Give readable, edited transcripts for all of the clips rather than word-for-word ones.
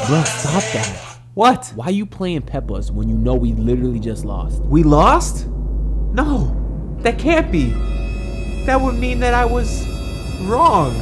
Bro, stop that. What? Why you playing Peppers when you know we literally just lost? We lost? No, that can't be. That would mean that I was wrong.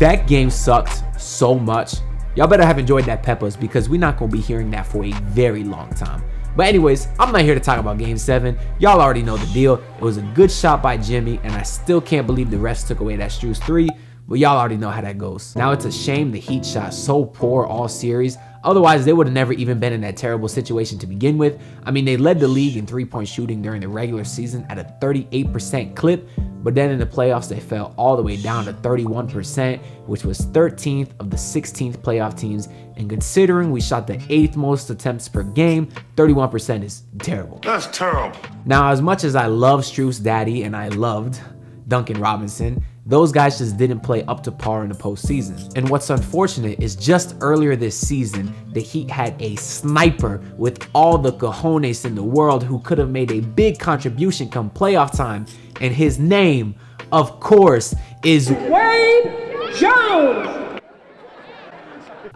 That game sucked so much. Y'all better have enjoyed that Peppers because we're not going to be hearing that for a very long time. But anyways, I'm not here to talk about Game 7. Y'all already know the deal. It was a good shot by Jimmy, and I still can't believe the refs took away that Strus 3. But y'all already know how that goes. Now it's a shame the Heat shot so poor all series. Otherwise, they would have never even been in that terrible situation to begin with. I mean, they led the league in three-point shooting during the regular season at a 38% clip. But then in the playoffs, they fell all the way down to 31%, which was 13th of the 16th playoff teams. And considering we shot the 8th most attempts per game, 31% is terrible. That's terrible. Now, as much as I love Strus Daddy and I loved Duncan Robinson, those guys just didn't play up to par in the postseason. And what's unfortunate is just earlier this season, the Heat had a sniper with all the cojones in the world who could have made a big contribution come playoff time. And his name, of course, is Wade Jones.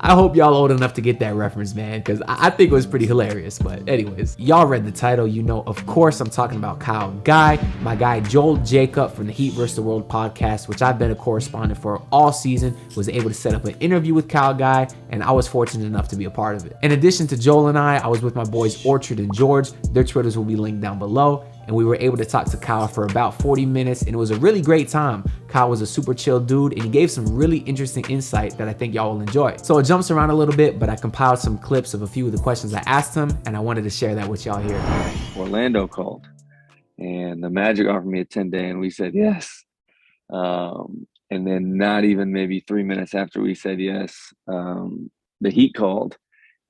I hope y'all old enough to get that reference, man, because I think it was pretty hilarious. But anyways, y'all read the title. You know, of course, I'm talking about Kyle Guy, my guy Joel Jacob from the Heat vs. the World podcast, which I've been a correspondent for all season, was able to set up an interview with Kyle Guy, and I was fortunate enough to be a part of it. In addition to Joel and I was with my boys Orchard and George. Their Twitters will be linked down below. And we were able to talk to Kyle for about 40 minutes, and it was a really great time. Kyle was a super chill dude, and he gave some really interesting insight that I think y'all will enjoy. So it jumps around a little bit, but I compiled some clips of a few of the questions I asked him, and I wanted to share that with y'all here. Orlando called, and the Magic offered me a 10-day, and we said yes. And then not even maybe 3 minutes after we said yes, the Heat called,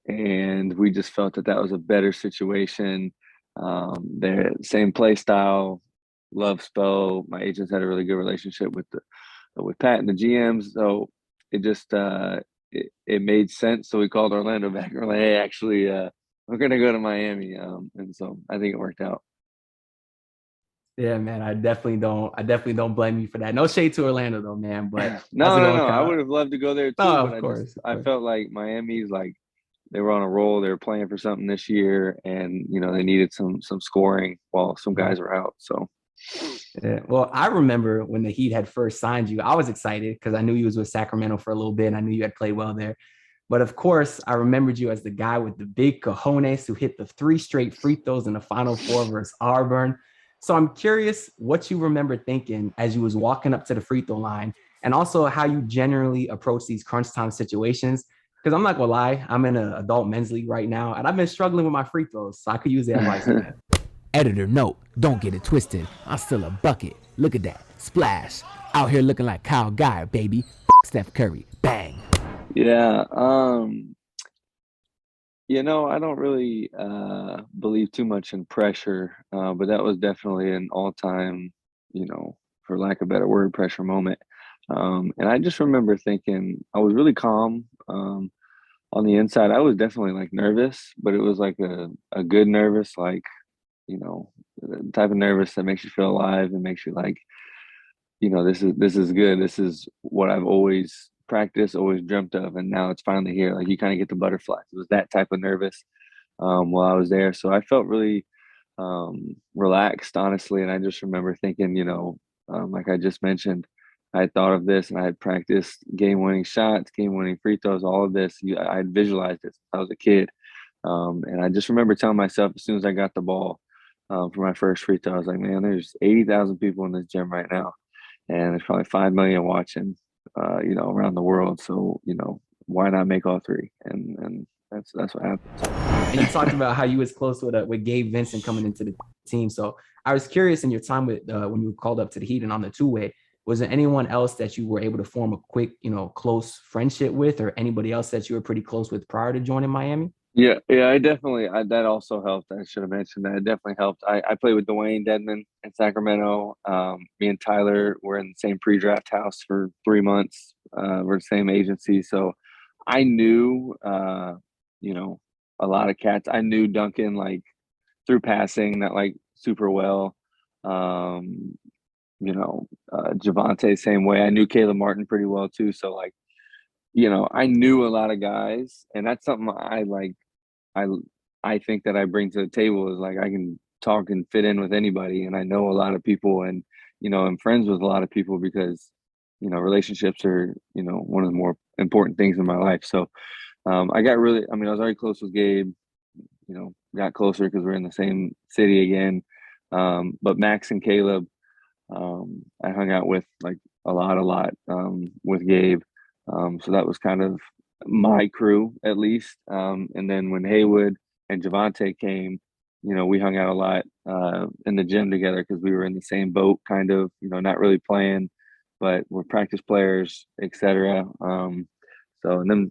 and we just felt that that was a better situation. They're same play style, love Spo. My agents had a really good relationship with Pat and the GMs, so it just it made sense. So we called Orlando back. We're like, hey, actually, we're gonna go to Miami, and so I think it worked out. Yeah, man, I definitely don't blame you for that. No shade to Orlando though, man. But no, I would have loved to go there too. Oh, but of course. I felt like Miami's like. They were on a roll. They were playing for something this year, and they needed some scoring while some guys were out. So, yeah. Well, I remember when the Heat had first signed you, I was excited because I knew you was with Sacramento for a little bit, and I knew you had played well there. But of course, I remembered you as the guy with the big cojones who hit the 3 straight free throws in the Final Four versus Auburn. So I'm curious what you remember thinking as you was walking up to the free throw line, and also how you generally approach these crunch time situations. Because I'm not going to lie, I'm in an adult men's league right now, and I've been struggling with my free throws, so I could use the advice on that. Editor note, don't get it twisted. I'm still a bucket. Look at that. Splash. Out here looking like Kyle Guy, baby. Steph Curry. Bang. Yeah. I don't really believe too much in pressure, but that was definitely an all-time, for lack of a better word, pressure moment. And I just remember thinking I was really calm. On the inside, I was definitely like nervous, but it was like a good nervous, like, the type of nervous that makes you feel alive and makes you like, this is good. This is what I've always practiced, always dreamt of. And now it's finally here. Like you kind of get the butterflies. It was that type of nervous while I was there. So I felt really relaxed, honestly. And I just remember thinking, like I just mentioned, I had thought of this and I had practiced game-winning shots, game-winning free throws, all of this. I had visualized this since I was a kid. And I just remember telling myself as soon as I got the ball for my first free throw, I was like, man, there's 80,000 people in this gym right now. And there's probably 5 million watching, around the world. So, why not make all three? And that's what happened. And you talked about how you was close with Gabe Vincent coming into the team. So I was curious in your time with when you were called up to the Heat and on the two-way, was there anyone else that you were able to form a quick, close friendship with, or anybody else that you were pretty close with prior to joining Miami? Yeah, that also helped. I should have mentioned that. It definitely helped. I played with Dwayne Dedman in Sacramento. Me and Tyler were in the same pre-draft house for 3 months. We're the same agency. So I knew, a lot of cats. I knew Duncan, like, through passing, not like super well. Javante, same way. I knew Caleb Martin pretty well too. So like I knew a lot of guys, and that's something I like. I I think that I bring to the table is like I can talk and fit in with anybody, and I know a lot of people, and I'm friends with a lot of people because relationships are one of the more important things in my life. So I got really, I mean, I was already close with Gabe. Got closer because we're in the same city again. But Max and Caleb, I hung out with like a lot with Gabe. So that was kind of my crew at least. And then when Haywood and Javante came, we hung out a lot in the gym together because we were in the same boat, kind of, not really playing, but we're practice players, etc. So and then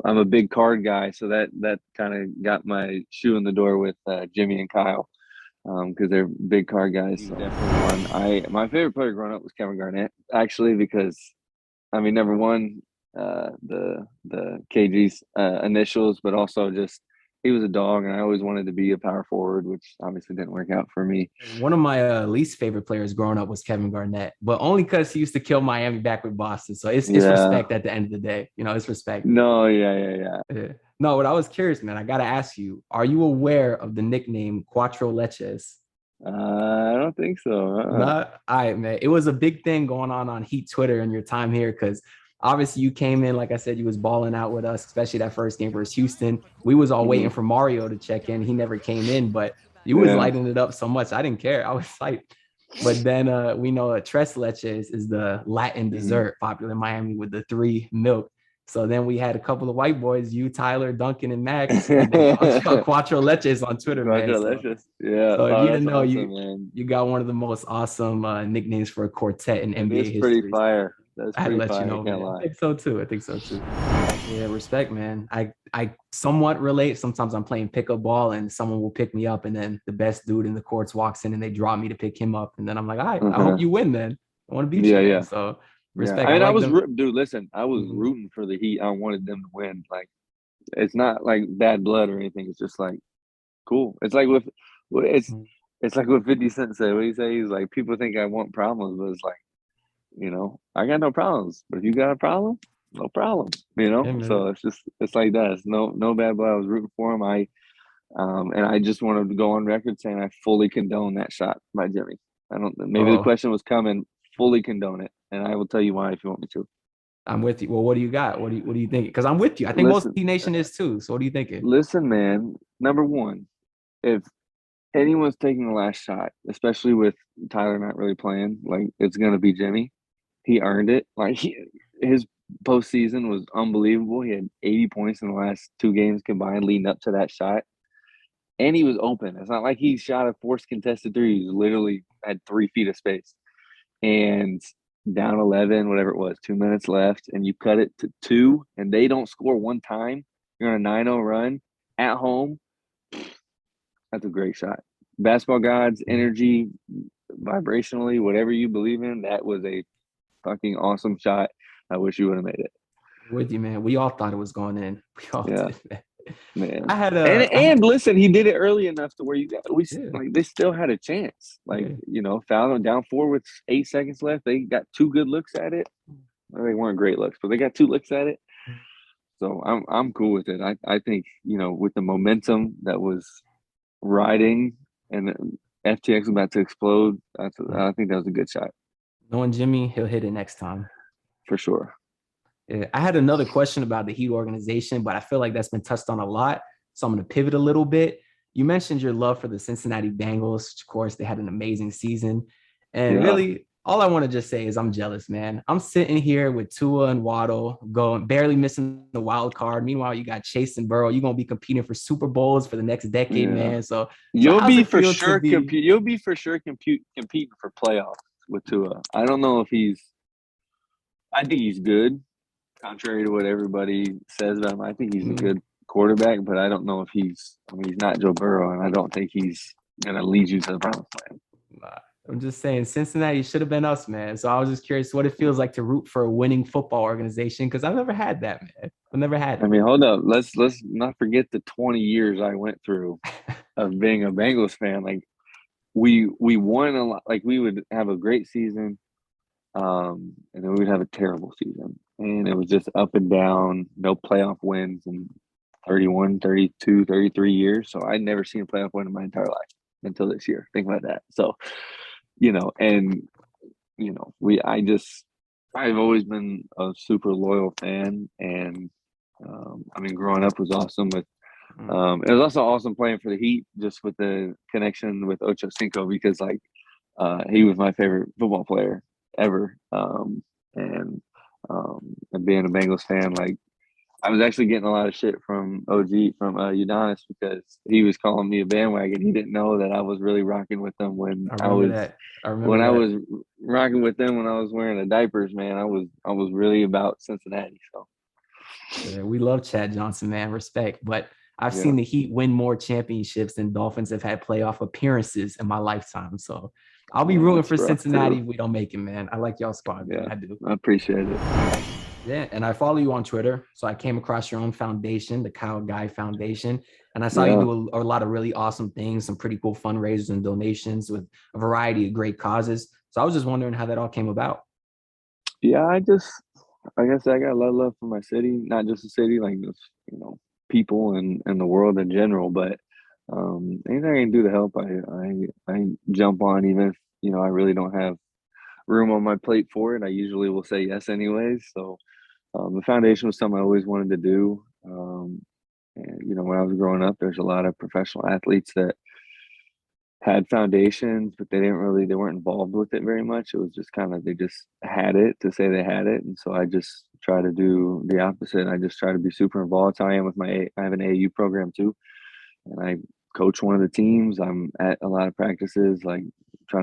I'm a big card guy, so that kind of got my shoe in the door with Jimmy and Kyle because they're big card guys. So definitely one. My favorite player growing up was Kevin Garnett, actually, because I mean, number one, the KG's initials, but also just he was a dog, and I always wanted to be a power forward, which obviously didn't work out for me. One of my least favorite players growing up was Kevin Garnett, but only because he used to kill Miami back with Boston. So it's Yeah. respect at the end of the day. It's respect. No, yeah. Yeah. No, what I was curious, man, I got to ask you, are you aware of the nickname Cuatro Leches? I don't think so. No, all right, man. It was a big thing going on Heat Twitter in your time here because obviously you came in, like I said, you was balling out with us, especially that first game versus Houston. We was all waiting for Mario to check in. He never came in, but you was lighting it up so much. I didn't care. I was hyped. But then we know Tres Leches is the Latin dessert popular in Miami with the 3 milk. So then we had a couple of white boys, you, Tyler, Duncan, and Max, and they Cuatro Leches on Twitter, man. Leches. Yeah. So if you didn't know, awesome, you got one of the most awesome nicknames for a quartet in NBA history. Pretty fire. That's I had to let fire. you know, man. Lie. I think so too. Yeah, respect, man. I somewhat relate. Sometimes I'm playing pickup ball and someone will pick me up, and then the best dude in the courts walks in and they drop me to pick him up, and then I'm like, all right, I hope you win, then. I want to beat you. Yeah. So respect. I mean, dude, listen, I was rooting for the Heat. I wanted them to win. Like, it's not like bad blood or anything. It's just like cool. It's like it's like what 50 Cent said. What he say? He's like, people think I want problems, but it's like, I got no problems. But if you got a problem, no problem. So it's like that. It's no bad blood. I was rooting for him. And I just wanted to go on record saying I fully condone that shot by Jimmy. The question was coming. Fully condone it, and I will tell you why if you want me to. I'm with you. Well, what do you got? What do you think? Because I'm with you. I think most T Nation is too. So what are you thinking? Listen, man. Number one, if anyone's taking the last shot, especially with Tyler not really playing, like it's gonna be Jimmy. He earned it. Like his postseason was unbelievable. He had 80 points in the last 2 games combined, leading up to that shot, and he was open. It's not like he shot a forced contested 3. He literally had 3 feet of space. And down 11, whatever it was, 2 minutes left, and you cut it to 2, and they don't score one time. You're on a 9-0 run at home. That's a great shot. Basketball gods, energy, vibrationally, whatever you believe in, that was a fucking awesome shot. I wish you would have made it. With you, man. We all thought it was going in. We all did, man. I had listen, he did it early enough to where they still had a chance. Fouled them down 4 with 8 seconds left. They got 2 good looks at it. Well, they weren't great looks, but they got 2 looks at it. So I'm cool with it. I think with the momentum that was riding and FTX was about to explode. I think that was a good shot. Knowing Jimmy, he'll hit it next time for sure. Yeah, I had another question about the Heat organization, but I feel like that's been touched on a lot. So I'm going to pivot a little bit. You mentioned your love for the Cincinnati Bengals. Of course, they had an amazing season. And really, all I want to just say is I'm jealous, man. I'm sitting here with Tua and Waddle barely missing the wild card. Meanwhile, you got Chase and Burrow. You're going to be competing for Super Bowls for the next decade, man. So you'll be for sure competing for playoffs with Tua. I don't know if I think he's good. Contrary to what everybody says about him, I think he's a good quarterback, but I don't know if he's not Joe Burrow, and I don't think he's going to lead you to the promised land. I'm just saying Cincinnati should have been us, man. So I was just curious what it feels like to root for a winning football organization because I've never had that, man. I've never had it. I mean, hold up. Let's not forget the 20 years I went through of being a Bengals fan. Like we won a lot. Like we would have a great season. And then we would have a terrible season. And it was just up and down, no playoff wins in 31, 32, 33 years. So I'd never seen a playoff win in my entire life until this year. Think about that. So, I've always been a super loyal fan. And, growing up was awesome it was also awesome playing for the Heat, just with the connection with Ocho Cinco, because he was my favorite football player ever. And being a Bengals fan, I was actually getting a lot of shit from Udonis, because he was calling me a bandwagon. He didn't know that I was really rocking with them when I was rocking with them when I was wearing the diapers, man. I was really about Cincinnati. So yeah, we love Chad Johnson, man. Respect. But I've seen the Heat win more championships than Dolphins have had playoff appearances in my lifetime. So I'll be rooting for Cincinnati if we don't make it, man. I like y'all squad, man. I do. I appreciate it. Yeah, and I follow you on Twitter. So I came across your own foundation, the Kyle Guy Foundation. And I saw you do a lot of really awesome things, some pretty cool fundraisers and donations with a variety of great causes. So I was just wondering how that all came about. Yeah, I guess I got a lot of love for my city, not just the city, people and the world in general. But anything I can do to help, I jump on, even if I really don't have room on my plate for it. I usually will say yes anyways. So the foundation was something I always wanted to do. And when I was growing up, there's a lot of professional athletes that had foundations, but they weren't involved with it very much. It was just they just had it to say they had it. And so I just try to do the opposite. I just try to be super involved. That's how I am with I have an AAU program too. And I coach one of the teams. I'm at a lot of practices, trying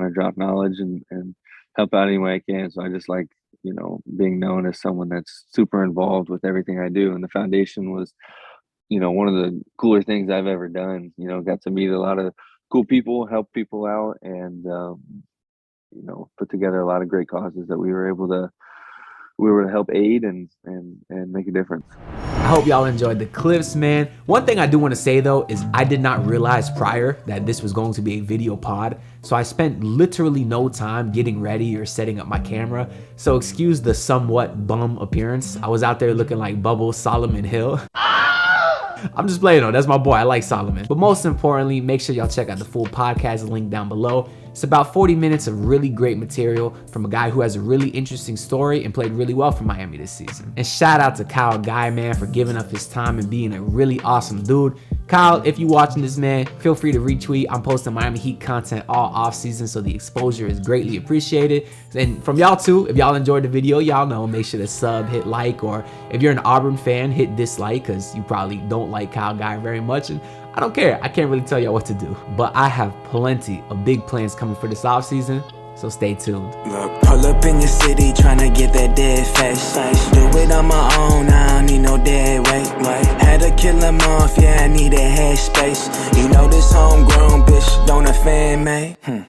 to drop knowledge and help out any way I can. So I just being known as someone that's super involved with everything I do. And the foundation was, one of the cooler things I've ever done. Got to meet a lot of cool people, help people out, and put together a lot of great causes that we were able to help aid and make a difference. I hope y'all enjoyed the clips, man. One thing I do want to say though is I did not realize prior that this was going to be a video pod, so I spent literally no time getting ready or setting up my camera. So excuse the somewhat bum appearance. I was out there looking like Bubble Solomon Hill. I'm just playing though. That's my boy. I like Solomon. But most importantly, make sure y'all check out the full podcast link down below. It's about 40 minutes of really great material from a guy who has a really interesting story and played really well for Miami this season. And shout out to Kyle Guy, man, for giving up his time and being a really awesome dude. Kyle, if you watching this, man, feel free to retweet. I'm posting Miami Heat content all off season, so the exposure is greatly appreciated. And from y'all too, if y'all enjoyed the video, y'all know, make sure to sub, hit like, or if you're an Auburn fan, hit dislike, because you probably don't like Kyle Guy very much. And I don't care. I can't really tell y'all what to do. But I have plenty of big plans coming for this offseason, so stay tuned. Look, pull up in your city trying to get that dead face. Do it on my own, I don't need no dead weight. Had to kill him off, yeah, I need a head space. You know this homegrown bitch don't offend me.